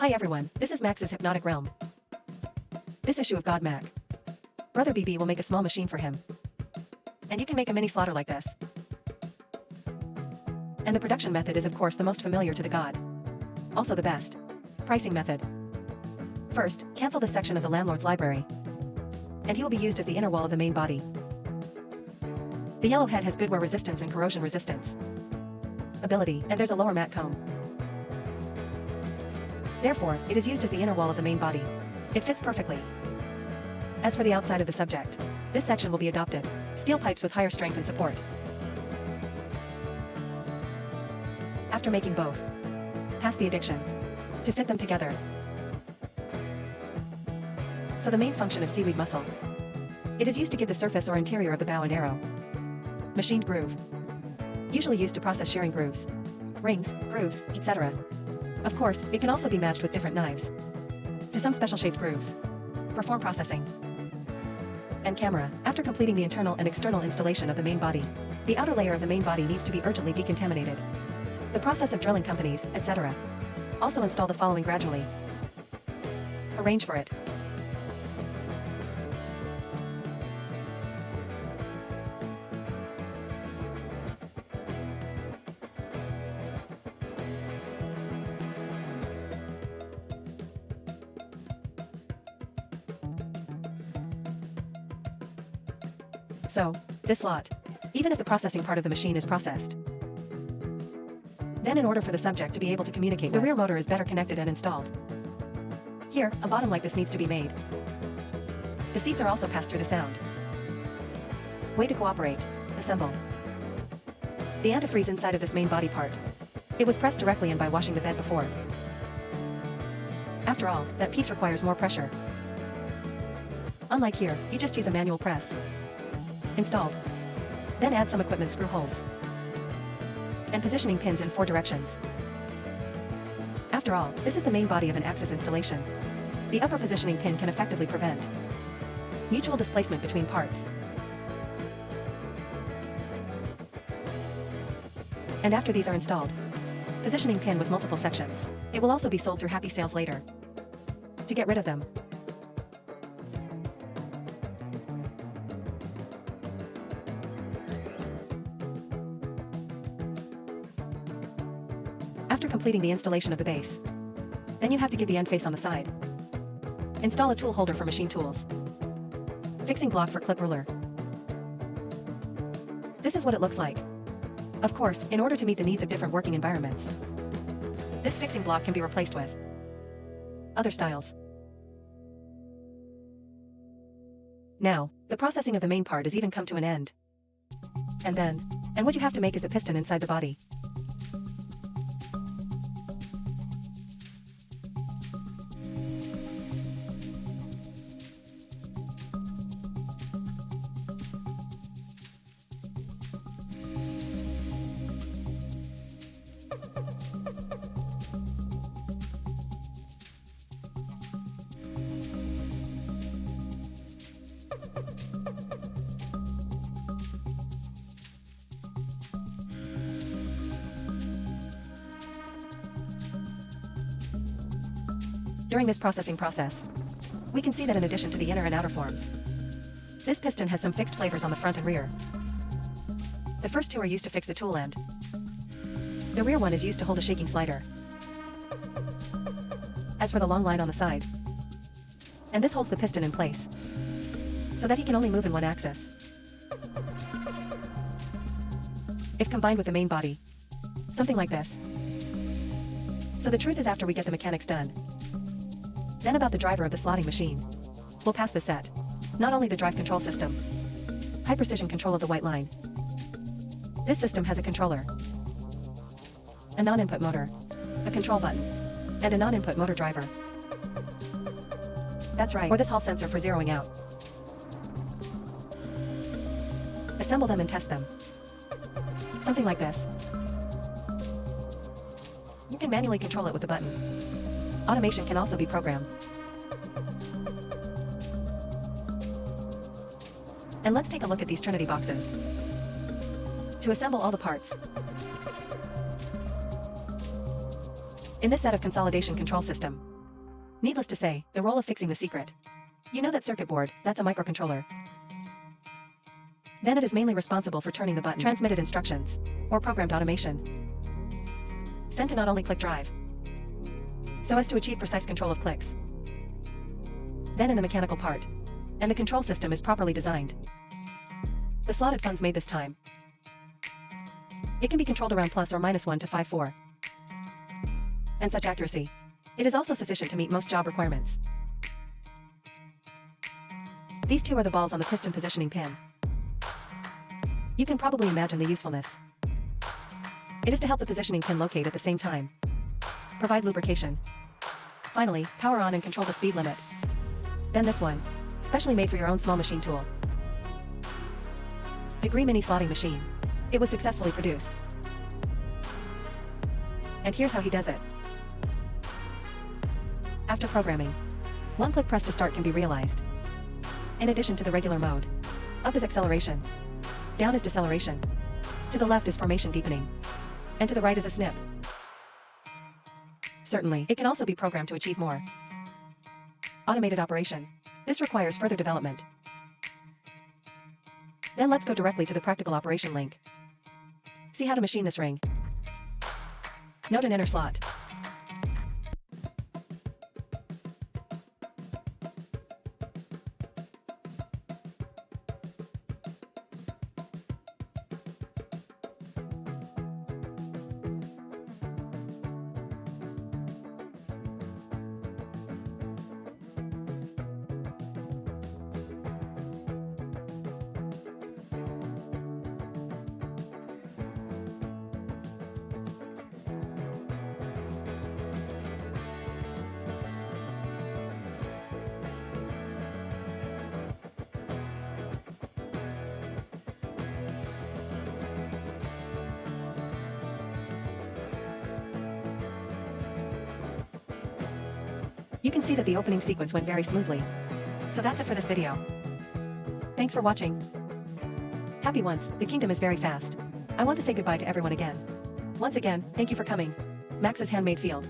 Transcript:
Hi everyone, this is Max's Hypnotic Realm. This issue of God Mac. Brother BB will make a small machine for him. And you can make a mini slaughter like this. And the production method is of course the most familiar to the God. Also the best. Pricing method. First, cancel this section of the landlord's library. And he will be used as the inner wall of the main body. The yellow head has good wear resistance and corrosion resistance. Ability, and there's a lower mat comb. Therefore, it is used as the inner wall of the main body. It fits perfectly. As for the outside of the subject, this section will be adopted. Steel pipes with higher strength and support. After making both, pass the addiction to fit them together. So the main function of seaweed muscle. It is used to give the surface or interior of the bow and arrow. Machined groove. Usually used to process shearing grooves, rings, grooves, etc. Of course, it can also be matched with different knives to some special shaped grooves. Perform processing. And camera. After completing the internal and external installation of the main body, the outer layer of the main body needs to be urgently decontaminated. The process of drilling companies, etc. Also install the following gradually. Arrange for it. So, this lot, even if the processing part of the machine is processed. Then in order for the subject to be able to communicate, the rear motor is better connected and installed. Here, a bottom like this needs to be made. The seats are also passed through the sound. Way to cooperate. Assemble. The antifreeze inside of this main body part. It was pressed directly in by washing the bed before. After all, that piece requires more pressure. Unlike here, you just use a manual press. Installed. Then add some equipment screw holes. And positioning pins in 4 directions. After all, this is the main body of an axis installation. The upper positioning pin can effectively prevent mutual displacement between parts. And after these are installed, positioning pin with multiple sections. It will also be sold through Happy Sales later. To get rid of them, after completing the installation of the base, then you have to give the end face on the side. Install a tool holder for machine tools. Fixing block for clip ruler. This is what it looks like. Of course, in order to meet the needs of different working environments, this fixing block can be replaced with other styles. Now, the processing of the main part has even come to an end. And what you have to make is the piston inside the body. During this processing process, we can see that in addition to the inner and outer forms, this piston has some fixed flavors on the front and rear. The first 2 are used to fix the tool end. The rear one is used to hold a shaking slider. As for the long line on the side, and this holds the piston in place, so that he can only move in one axis. If combined with the main body, something like this. So the truth is, after we get the mechanics done, then about the driver of the slotting machine, we'll pass the set. Not only the drive control system, high precision control of the white line. This system has a controller, a non-input motor, a control button, and a non-input motor driver. That's right, or this hall sensor for zeroing out. Assemble them and test them. Something like this. You can manually control it with a button. Automation can also be programmed. And let's take a look at these Trinity boxes. To assemble all the parts. In this set of consolidation control system, Needless to say, the role of fixing the secret. You know that circuit board, that's a microcontroller. Then it is mainly responsible for turning the button, transmitted instructions, or programmed automation. Sent to not only click drive, so as to achieve precise control of clicks. Then in the mechanical part, and the control system is properly designed. The slotted funds made this time. It can be controlled around plus or minus 1 to 5/4. And such accuracy. It is also sufficient to meet most job requirements. These two are the balls on the piston positioning pin. You can probably imagine the usefulness. It is to help the positioning pin locate at the same time. Provide lubrication. Finally, power on and control the speed limit. Then this one, specially made for your own small machine tool. Degree mini slotting machine. It was successfully produced. And here's how he does it. After programming, one click press to start can be realized. In addition to the regular mode. Up is acceleration. Down is deceleration. To the left is formation deepening. And to the right is a snip. Certainly, it can also be programmed to achieve more. Automated operation. This requires further development. Then let's go directly to the practical operation link. See how to machine this ring. Note an inner slot. You can see that the opening sequence went very smoothly. So that's it for this video. Thanks for watching. Happy once, the kingdom is very fast. I want to say goodbye to everyone again. Once again, thank you for coming. Max's Handmade Field.